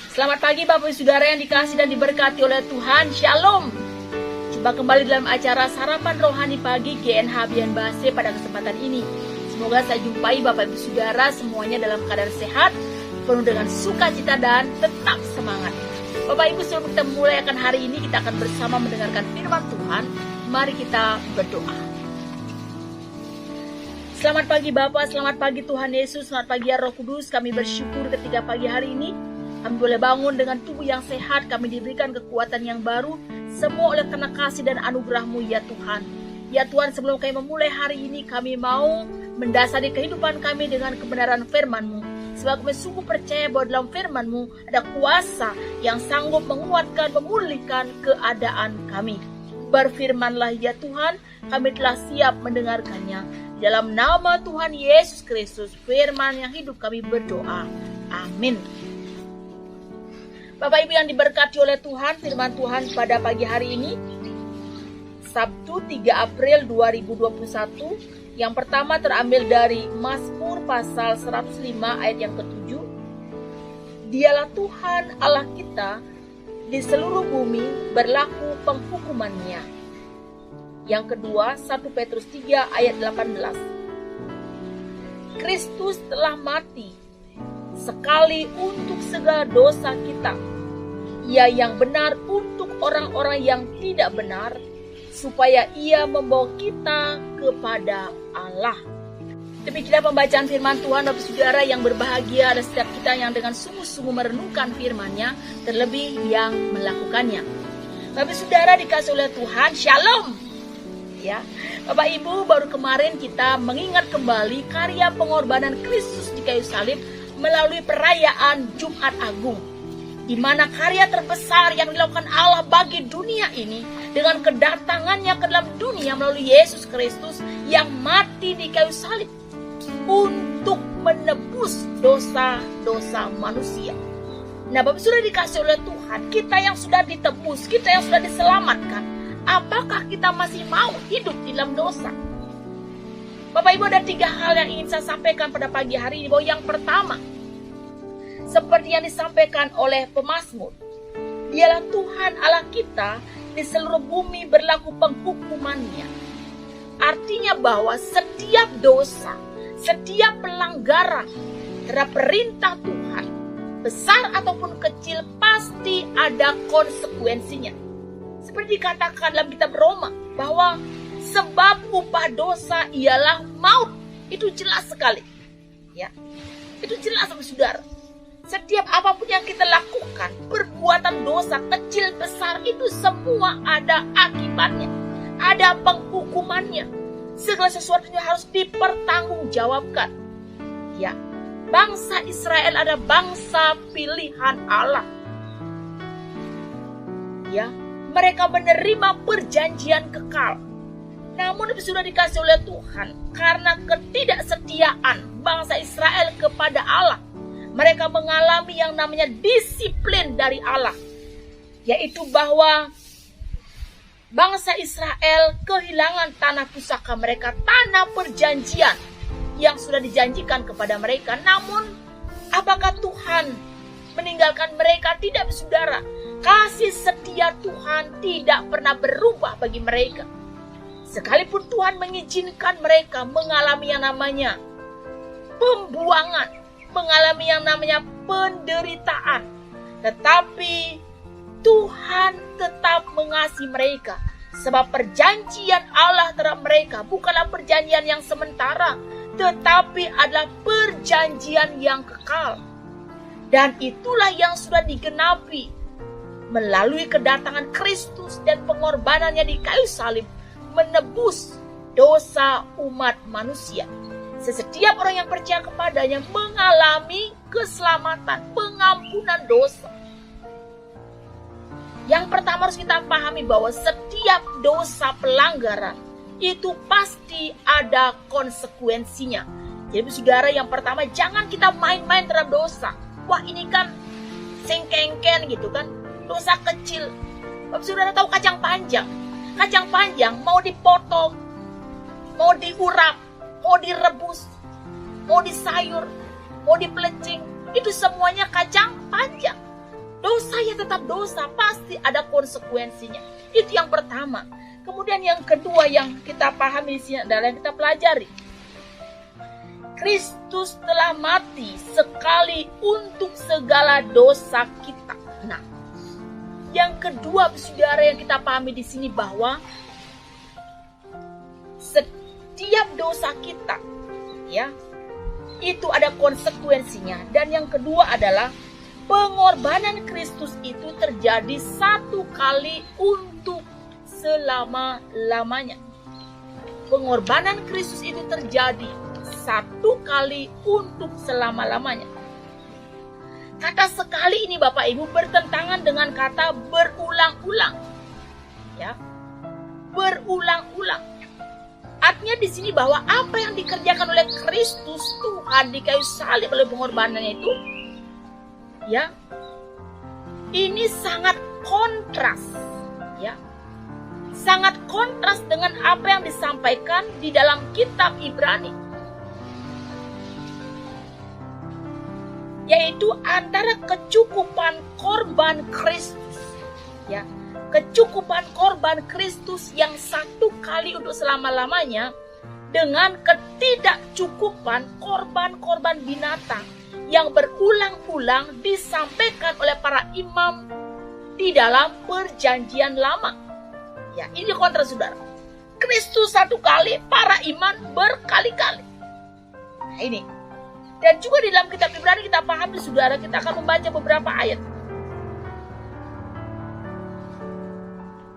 Selamat pagi Bapak Ibu Saudara yang dikasihi dan diberkati oleh Tuhan. Shalom. Jumpa kembali dalam acara Sarapan Rohani Pagi GNH Bian Base pada kesempatan ini. Semoga saya jumpai Bapak Ibu Saudara semuanya dalam keadaan sehat, penuh dengan sukacita dan tetap semangat. Bapak Ibu, sebelum kita mulai akan hari ini, kita akan bersama mendengarkan firman Tuhan. Mari kita berdoa. Selamat pagi Bapak, selamat pagi Tuhan Yesus, selamat pagi ya Roh Kudus. Kami bersyukur ketika pagi hari ini kami boleh bangun dengan tubuh yang sehat, kami diberikan kekuatan yang baru, semua oleh karena kasih dan anugerah-Mu ya Tuhan. Ya Tuhan, sebelum kami memulai hari ini, kami mau mendasari kehidupan kami dengan kebenaran firman-Mu. Sebab kami sungguh percaya bahwa dalam firman-Mu ada kuasa yang sanggup menguatkan, memulihkan keadaan kami. Berfirmanlah ya Tuhan, kami telah siap mendengarkannya. Dalam nama Tuhan Yesus Kristus, firman yang hidup kami berdoa. Amin. Bapak Ibu yang diberkati oleh Tuhan, firman Tuhan pada pagi hari ini, Sabtu 3 April 2021, yang pertama terambil dari Mazmur pasal 105 ayat yang ke-7. Dialah Tuhan Allah kita, di seluruh bumi berlaku penghukumannya. Yang kedua, 1 Petrus 3 ayat 18. Kristus telah mati sekali untuk segala dosa kita. Ia yang benar untuk orang-orang yang tidak benar, supaya ia membawa kita kepada Allah. Demikianlah pembacaan firman Tuhan. Bapak Saudara yang berbahagia adalah setiap kita yang dengan sungguh-sungguh merenungkan firman-Nya, terlebih yang melakukannya. Bapak Saudara dikasih oleh Tuhan, Shalom. Ya, Bapak Ibu, baru kemarin kita mengingat kembali karya pengorbanan Kristus di kayu salib melalui perayaan Jumat Agung, di mana karya terbesar yang dilakukan Allah bagi dunia ini dengan kedatangannya ke dalam dunia melalui Yesus Kristus yang mati di kayu salib untuk menebus dosa-dosa manusia. Nah, Bapak sudah dikasih oleh Tuhan, kita yang sudah ditebus, kita yang sudah diselamatkan, apakah kita masih mau hidup di dalam dosa? Bapak Ibu, ada 3 hal yang ingin saya sampaikan pada pagi hari ini. Bahwa yang pertama, seperti yang disampaikan oleh pemazmur, dialah Tuhan Allah kita, di seluruh bumi berlaku penghukumannya. Artinya bahwa setiap dosa, setiap pelanggaran terhadap perintah Tuhan, besar ataupun kecil, pasti ada konsekuensinya. Seperti dikatakan dalam kitab Roma, bahwa sebab upah dosa ialah maut. Itu jelas sekali. Ya, itu jelas Saudara. Setiap apapun yang kita lakukan, perbuatan dosa kecil besar itu semua ada akibatnya, ada penghukumannya. Segala sesuatunya harus dipertanggungjawabkan. Ya, bangsa Israel ada bangsa pilihan Allah. Ya, mereka menerima perjanjian kekal. Namun sudah dikasih oleh Tuhan, karena ketidaksetiaan bangsa Israel kepada Allah, mereka mengalami yang namanya disiplin dari Allah, yaitu bahwa bangsa Israel kehilangan tanah pusaka mereka, tanah perjanjian yang sudah dijanjikan kepada mereka. Namun, apakah Tuhan meninggalkan mereka? Tidak, Saudara. Kasih setia Tuhan tidak pernah berubah bagi mereka. Sekalipun Tuhan mengizinkan mereka mengalami yang namanya pembuangan, mengalami yang namanya penderitaan, tetapi Tuhan tetap mengasihi mereka. Sebab perjanjian Allah terhadap mereka bukanlah perjanjian yang sementara, tetapi adalah perjanjian yang kekal. Dan itulah yang sudah digenapi melalui kedatangan Kristus dan pengorbanannya di kayu salib, menebus dosa umat manusia. Setiap orang yang percaya kepadanya mengalami keselamatan, pengampunan dosa. Yang pertama harus kita pahami bahwa setiap dosa pelanggaran itu pasti ada konsekuensinya. Jadi Saudara, yang pertama, jangan kita main-main terhadap dosa. Wah, ini kan sengkengken gitu kan, dosa kecil. Bapak Saudara tahu kacang panjang? Kacang panjang mau dipotong, mau diurap, mau direbus, mau di sayur, mau di pelecing, itu semuanya kacang panjang. Dosa ya tetap dosa, pasti ada konsekuensinya. Itu yang pertama. Kemudian yang kedua yang kita pahami di sini adalah yang kita pelajari. Kristus telah mati sekali untuk segala dosa kita. Nah, yang kedua saudara yang kita pahami di sini bahwa setiap dosa kita ya itu ada konsekuensinya, dan yang kedua adalah pengorbanan Kristus itu terjadi satu kali untuk selama-lamanya. Pengorbanan Kristus itu terjadi satu kali untuk selama-lamanya. Kata sekali ini Bapak Ibu bertentangan dengan kata berulang-ulang. Ya. Berulang-ulang. Artinya di sini bahwa apa yang dikerjakan oleh Kristus Tuhan di kayu salib oleh pengorbanannya itu, ya, ini sangat kontras, ya, sangat kontras dengan apa yang disampaikan di dalam kitab Ibrani, yaitu antara kecukupan korban Kristus, ya. Kecukupan korban Kristus yang satu kali untuk selama-lamanya dengan ketidakcukupan korban-korban binatang yang berulang-ulang disampaikan oleh para imam di dalam perjanjian lama. Ya, ini kontra saudara. Kristus satu kali, para imam berkali-kali. Nah, ini. Dan juga di dalam kitab Ibrani kita pahami saudara, kita akan membaca beberapa ayat.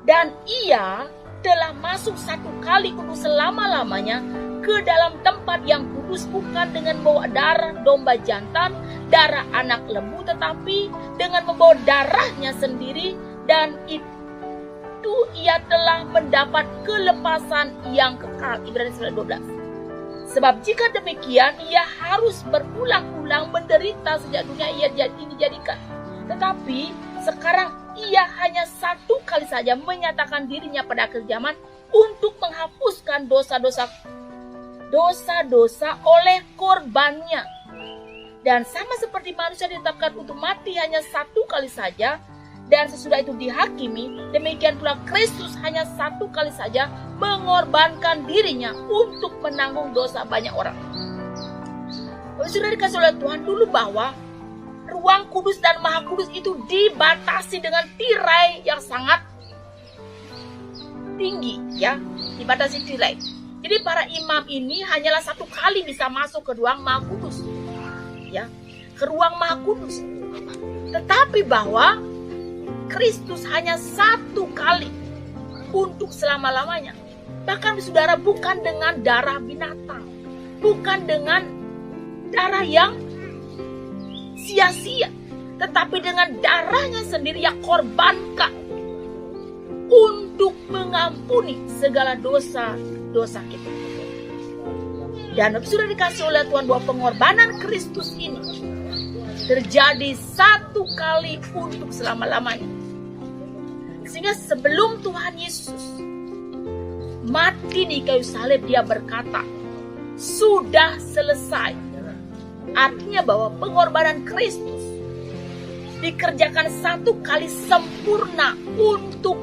Dan ia telah masuk satu kali untuk selama-lamanya ke dalam tempat yang kudus, bukan dengan membawa darah domba jantan, darah anak lembu, tetapi dengan membawa darahnya sendiri, dan itu ia telah mendapat kelepasan yang kekal. Ibrani 9:12. Sebab jika demikian, ia harus berulang-ulang menderita sejak dunia ia dijadikan. Tetapi sekarang ia hanya satu kali saja menyatakan dirinya pada akhir zaman untuk menghapuskan dosa-dosa oleh korbannya. Dan sama seperti manusia ditetapkan untuk mati hanya satu kali saja, dan sesudah itu dihakimi, demikian pula Kristus hanya satu kali saja mengorbankan dirinya untuk menanggung dosa banyak orang. Sudah dikasih oleh Tuhan dulu bahwa ruang kudus dan maha kudus itu dibatasi dengan tirai yang sangat tinggi, ya, dibatasi tirai. Jadi para imam ini hanyalah satu kali bisa masuk ke ruang maha kudus, ya, ke ruang maha kudus. Tetapi bahwa Kristus hanya satu kali untuk selama-lamanya. Bahkan saudara, bukan dengan darah binatang, bukan dengan darah yang sia-sia, tetapi dengan darahnya sendiri yang korbankan untuk mengampuni segala dosa-dosa kita. Dan sudah dikasih oleh Tuhan bahwa pengorbanan Kristus ini terjadi satu kali untuk selama-lamanya. Sehingga sebelum Tuhan Yesus mati di kayu salib, dia berkata, sudah selesai. Artinya bahwa pengorbanan Kristus dikerjakan satu kali sempurna untuk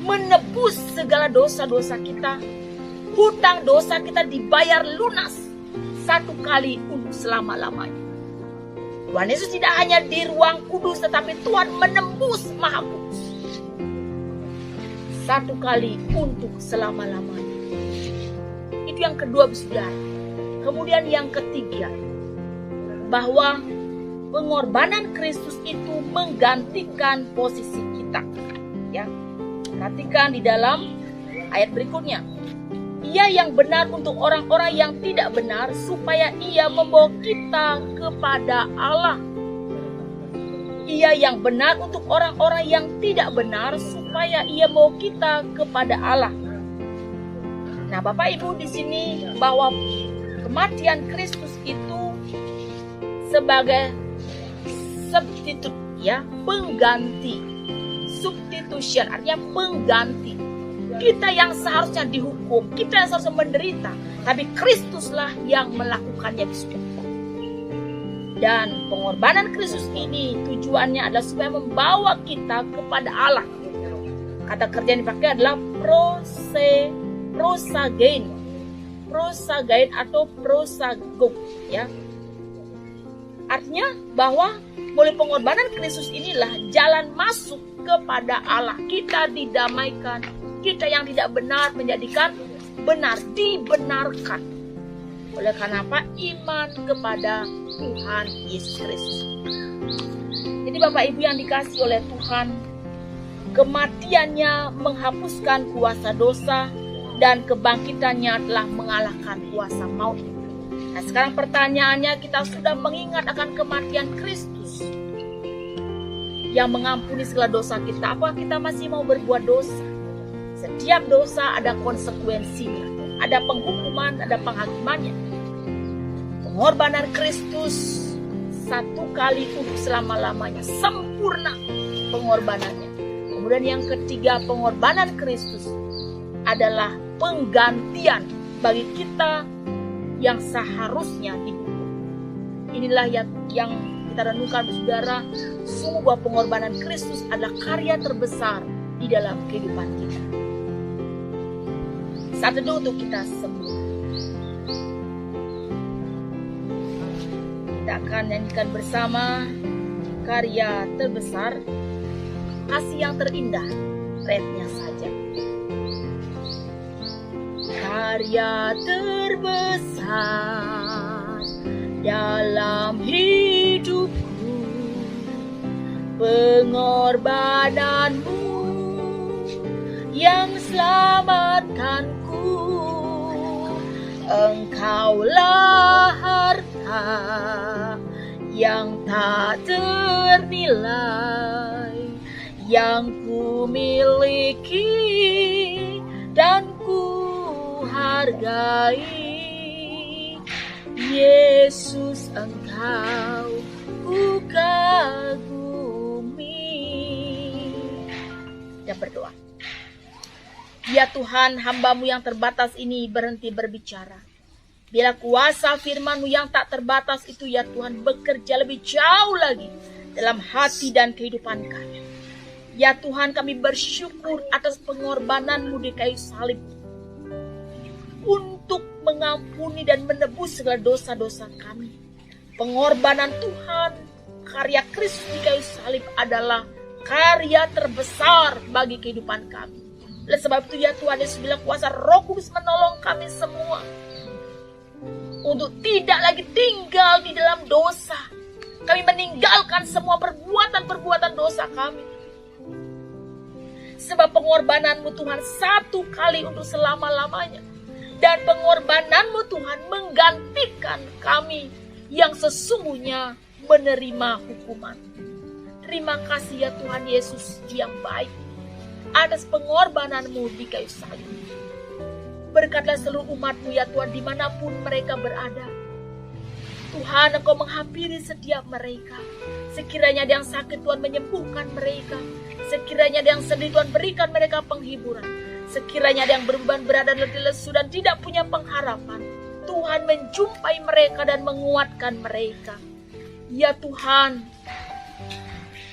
menebus segala dosa-dosa kita. Hutang dosa kita dibayar lunas satu kali untuk selama-lamanya. Tuhan Yesus tidak hanya di ruang kudus, tetapi Tuhan menembus maha kudus satu kali untuk selama-lamanya. Itu yang kedua, saudara. Kemudian yang ketiga, bahwa pengorbanan Kristus itu menggantikan posisi kita. Ya, perhatikan di dalam ayat berikutnya. Ia yang benar untuk orang-orang yang tidak benar, supaya ia membawa kita kepada Allah. Ia yang benar untuk orang-orang yang tidak benar, supaya ia membawa kita kepada Allah. Nah, Bapak Ibu, di sini bahwa kematian Kristus itu sebagai substitut, ya, pengganti. Substitution artinya pengganti. Kita yang seharusnya dihukum, kita yang seharusnya menderita, tapi Kristuslah yang melakukannya di surga. Dan pengorbanan Kristus ini tujuannya adalah supaya membawa kita kepada Allah. Kata kerja yang dipakai adalah prosagain atau prosago, ya. Artinya bahwa melalui pengorbanan Kristus inilah jalan masuk kepada Allah. Kita didamaikan, kita yang tidak benar menjadikan benar, dibenarkan. Oleh karena apa? Iman kepada Tuhan Yesus Kristus. Jadi Bapak Ibu yang dikasihi oleh Tuhan, kematiannya menghapuskan kuasa dosa dan kebangkitannya telah mengalahkan kuasa maut. Nah, sekarang pertanyaannya, kita sudah mengingat akan kematian Kristus yang mengampuni segala dosa kita. Apakah kita masih mau berbuat dosa? Setiap dosa ada konsekuensinya, ada penghukuman, ada penghakimannya. Pengorbanan Kristus satu kali untuk selama-lamanya, sempurna pengorbanannya. Kemudian yang ketiga, pengorbanan Kristus adalah penggantian bagi kita yang seharusnya dihukum. Inilah yang kita renungkan, saudara. Sungguh bahwa pengorbanan Kristus adalah karya terbesar di dalam kehidupan kita. Saat itu untuk kita semua. Kita akan nyanyikan bersama karya terbesar, kasih yang terindah, rednya saja. Karya terbesar dalam hidupku, pengorbananmu yang selamatkanku. Engkaulah harta yang tak ternilai yang ku miliki dan ku hargai. Yesus, Engkau ku kagumi. Kita berdoa. Ya Tuhan, hamba-Mu yang terbatas ini berhenti berbicara. Bila kuasa firman-Mu yang tak terbatas itu, ya Tuhan, bekerja lebih jauh lagi dalam hati dan kehidupan kami. Ya Tuhan, kami bersyukur atas pengorbanan-Mu di kayu salib untuk mengampuni dan menebus segala dosa-dosa kami. Pengorbanan Tuhan, karya Kristus di kayu salib adalah karya terbesar bagi kehidupan kami. Oleh sebab itu ya Tuhan, Yesus bilang kuasa Roh Kudus menolong kami semua untuk tidak lagi tinggal di dalam dosa. Kami meninggalkan semua perbuatan-perbuatan dosa kami. Sebab pengorbanan-Mu Tuhan satu kali untuk selama-lamanya. Dan pengorbanan-Mu Tuhan menggantikan kami yang sesungguhnya menerima hukuman. Terima kasih ya Tuhan Yesus yang baik atas pengorbanan-Mu di kayu salib. Berkatlah seluruh umat-Mu ya Tuhan dimanapun mereka berada. Tuhan, Engkau menghampiri setiap mereka. Sekiranya ada yang sakit, Tuhan menyembuhkan mereka. Sekiranya ada yang sedih, Tuhan berikan mereka penghiburan. Sekiranya ada yang berbeban berat dan letih lesu dan tidak punya pengharapan, Tuhan menjumpai mereka dan menguatkan mereka. Ya Tuhan,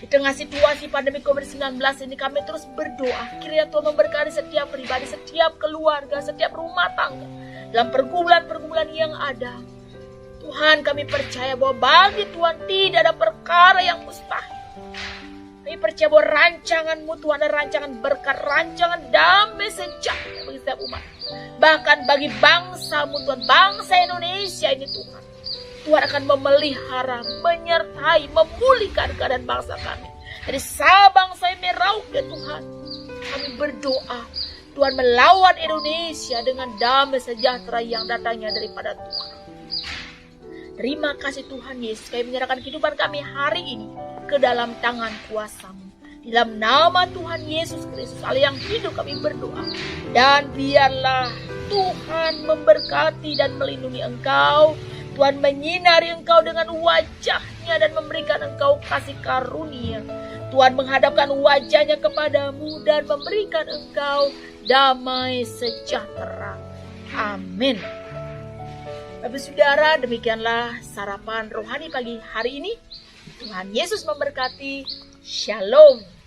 di tengah situasi pandemi COVID-19 ini kami terus berdoa. Kiranya Tuhan memberkati setiap pribadi, setiap keluarga, setiap rumah tangga dalam pergumulan-pergumulan yang ada. Tuhan, kami percaya bahwa bagi Tuhan tidak ada perkara yang mustahil. Kami percaya bahwa rancangan-Mu Tuhan adalah rancangan berkat, rancangan damai sejahtera bagi setiap umat. Bahkan bagi bangsa-Mu Tuhan, bangsa Indonesia ini Tuhan. Tuhan akan memelihara, menyertai, memulihkan keadaan bangsa kami. Dari Sabang sampai Merauke Tuhan, kami berdoa Tuhan melawan Indonesia dengan damai sejahtera yang datangnya daripada Tuhan. Terima kasih Tuhan Yesus, kami menyerahkan kehidupan kami hari ini ke dalam tangan kuasa-Mu. Di dalam nama Tuhan Yesus Kristus, Allah yang hidup, kami berdoa. Dan biarlah Tuhan memberkati dan melindungi engkau. Tuhan menyinari engkau dengan wajah-Nya dan memberikan engkau kasih karunia. Tuhan menghadapkan wajahnya kepadamu dan memberikan engkau damai sejahtera. Amin. Bapak Saudara, demikianlah sarapan rohani pagi hari ini. Tuhan Yesus memberkati. Shalom.